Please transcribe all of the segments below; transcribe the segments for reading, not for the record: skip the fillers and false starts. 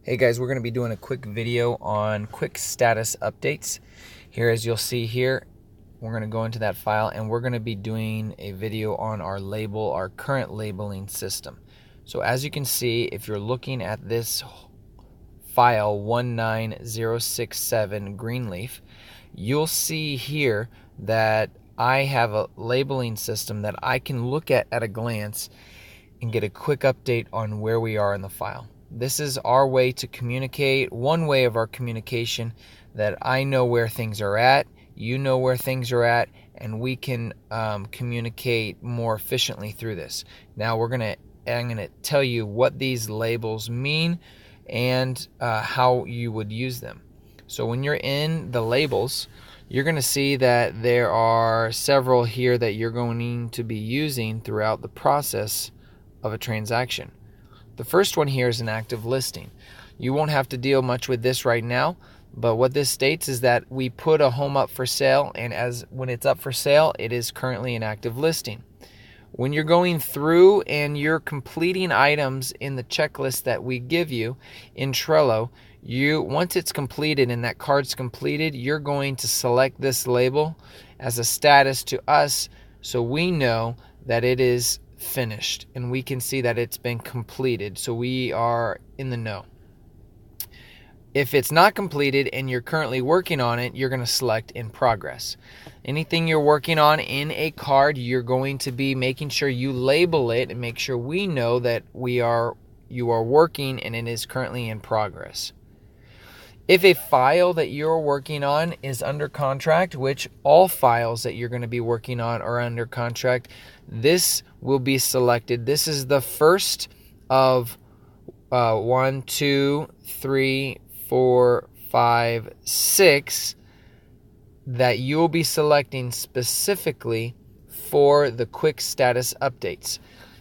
Hey guys, we're going to be doing a quick video on quick status updates. Here, as you'll see here, we're going to go into that file and we're going to be doing a video on our current labeling system. So as you can see, if you're looking at this file 19067 Greenleaf, you'll see here that I have a labeling system that I can look at a glance and get a quick update on where we are in the file. This is our way to communicate, one way of our communication, that I know where things are at, you know where things are at, and we can communicate more efficiently through this. Now I'm gonna tell you what these labels mean and how you would use them. So when you're in the labels, you're going to see that there are several here that you're going to be using throughout the process of a transaction. The first one here is an active listing. You won't have to deal much with this right now, but what this states is that we put a home up for sale, and when it's up for sale, it is currently an active listing. When you're going through and you're completing items in the checklist that we give you in Trello, once it's completed and that card's completed, you're going to select this label as a status to us so we know that it is finished and we can see that it's been completed, so we are in the know. If it's not completed and you're currently working on it, you're going to select in progress. Anything you're working on in a card, you're going to be making sure you label it and make sure we know that you are working and it is currently in progress. If a file that you're working on is under contract, which all files that you're going to be working on are under contract, this will be selected. This is the first of 1, 2, 3, 4, 5, 6 that you'll be selecting specifically for the quick status updates.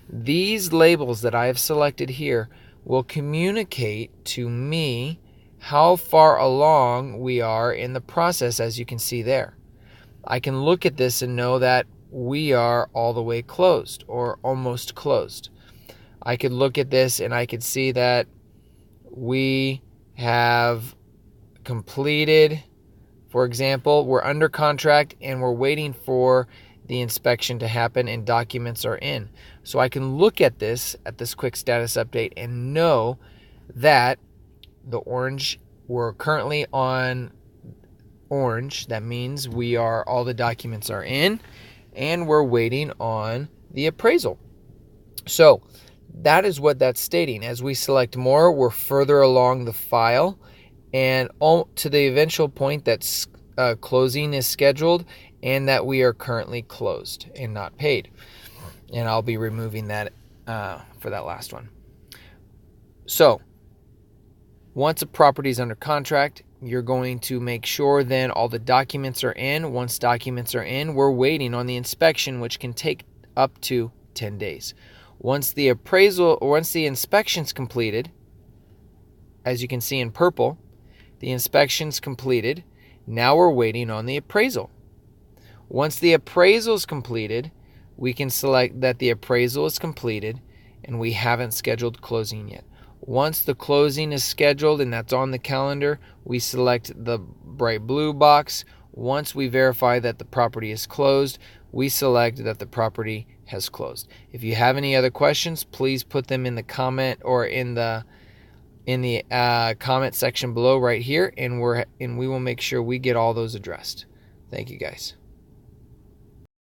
These labels that I have selected here will communicate to me how far along we are in the process, as you can see there. I can look at this and know that we are all the way closed or almost closed. I could look at this and I could see that we have completed, for example, we're under contract and we're waiting for the inspection to happen and documents are in. So I can look at this quick status update and know that we're currently on orange. That means all the documents are in and we're waiting on the appraisal. So that is what that's stating. As we select more, we're further along the file and to the eventual point that closing is scheduled and that we are currently closed and not paid. And I'll be removing that for that last one. So once a property is under contract, you're going to make sure then all the documents are in. Once documents are in, we're waiting on the inspection, which can take up to 10 days. Once the inspection's completed, as you can see in purple, the inspection's completed. Now we're waiting on the appraisal. Once the appraisal is completed, we can select that the appraisal is completed and we haven't scheduled closing yet. Once the closing is scheduled and that's on the calendar, we select the bright blue box. Once we verify that the property is closed, we select that the property has closed. If you have any other questions, please put them in the comment or in the comment section below right here, and we will make sure we get all those addressed. Thank you guys.